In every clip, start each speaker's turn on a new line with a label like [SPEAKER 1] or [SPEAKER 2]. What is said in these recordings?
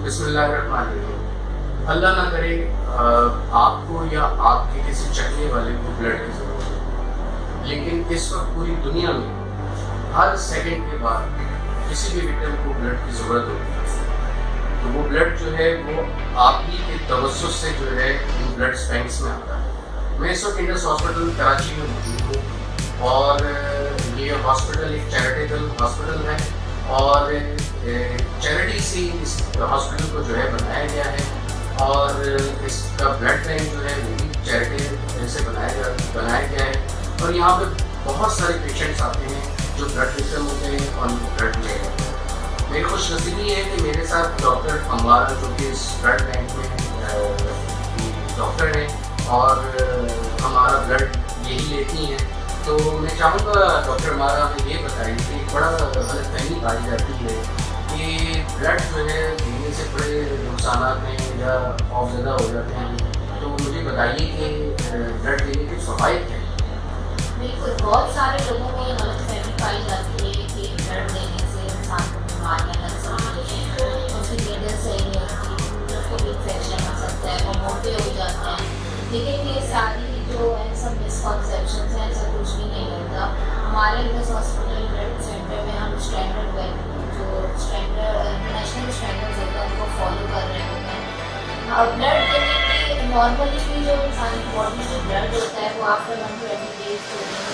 [SPEAKER 1] बिस्मिल्लाहिर्रहमानिर्रहीम। अल्लाह ना करे आपको या आपके किसी चाहने वाले को ब्लड की ज़रूरत हो, लेकिन इस वक्त पूरी दुनिया में हर सेकंड के बाद किसी भी विक्टिम को ब्लड की ज़रूरत होती है। तो वो ब्लड जो है वो आप ही के तवज्जुह से जो है इन ब्लड बैंक्स में आता है। मैं इस वक्त इंडस हॉस्पिटल कराची में मौजूद हूँ और ये हॉस्पिटल एक चैरिटेबल हॉस्पिटल है और चैरिटी से इस हॉस्पिटल को जो है बनाया गया है और इसका ब्लड बैंक जो है वो भी चैरिटी से बनाया गया है और यहाँ पे बहुत सारे पेशेंट्स आते हैं जो ब्लड विक्टिम होते हैं और उनको ब्लड ले रहे हैं। मेरी खुशनसीबी है कि मेरे साथ डॉक्टर अम्बारा जो कि इस ब्लड बैंक में डॉक्टर हैं और हमारा ब्लड यही लेती हैं। तो मैं चाहूँगा डॉक्टर अम्बारा हमें ये बताइए कि बड़ा गलतफहमी पाई जाती है कि ब्लड जो है देने से बड़े नुकसान हैं या खौफजदा हो जाते हैं। तो मुझे बताइए कि ब्लड देने के फ़वाइद क्या हैं?
[SPEAKER 2] बिल्कुल, बहुत सारे लोगों में ये गलतफहमी पाई जाती है कि ब्लड देने से इंसान को बीमारियाँ लग सकती हैं, उसकी नीडल सही नहीं होती, उसको भी इन्फेक्शन हो सकता है, वो मोटे हो जाते हैं। लेकिन ये सारी जो है सब मिसकॉन्सेप्शन हैं, ऐसा कुछ भी नहीं होता। हमारे इंडस हॉस्पिटल ब्लड सेंटर में हम स्टैंडर्ड इंटरनेशनल स्टैंडर्ड्स होते हैं उनको फॉलो कर रहे होते हैं। ब्लड देने की नॉर्मली भी जो इंसान की बॉडी में ब्लड होता है वो आफ्टर 120 डेज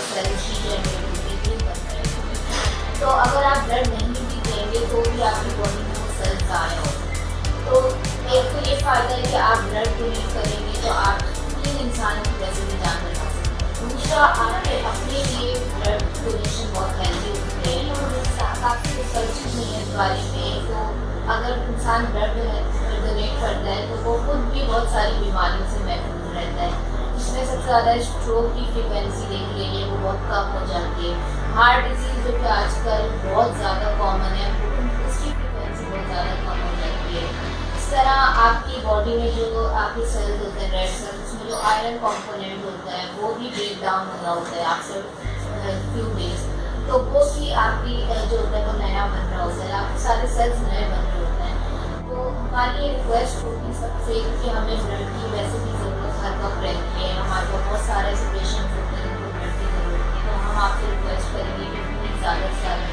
[SPEAKER 2] सेल्स की जनरेट बनते हैं। तो अगर आप ब्लड नहीं भी देंगे तो भी आपकी बॉडी में वो सेल्स ज़ाया होते हैं। तो एक तो ये फ़ायदा है कि आप ब्लड डोनेट करेंगे तो आप इंसान की वैसे भी जान बचा सकते हैं। दूसरा, आपके अपने लिए ब्लड डोनेशन बहुत हेल्दी होती है और काफ़ी रिसर्च हुई है इस बारे में। तो अगर इंसान ब्लड डोनेट करता है तो वो खुद भी बहुत सारी बीमारियों से महफूज रहता है। इसमें सबसे ज़्यादा स्ट्रोक की फ्रिक्वेंसी देख लीजिए वो बहुत कम हो जाती है। हार्ट डिजीज़ जो कि आजकल बहुत ज़्यादा कॉमन है उसकी फ्रिक्वेंसी बहुत ज़्यादा कम हो जाती है। इस तरह आपकी बॉडी में जो आपके सेल्स होते हैं रेड सेल्स, उसमें जो आयरन कंपोनेंट होता है वो भी ब्रेक डाउन हो रहा होता है आफ्टर फ्यू डेज। तो वो भी आपकी जो होता है वो नया बन रहा होता है, आपके सारे सेल्स नए बन रहे होते हैं। तो हमारी रिक्वेस्ट होगी सबसे कि हमें ब्लड की वैसे भी ज़रूरत हर वक्त रहती है। हमारे पास बहुत सारे ऐसे पेशेंट्स होते हैं जिनको ब्लड की ज़रूरत है। तो हम आपसे रिक्वेस्ट करेंगे कि प्लीज़ ज़्यादा से ज़्यादा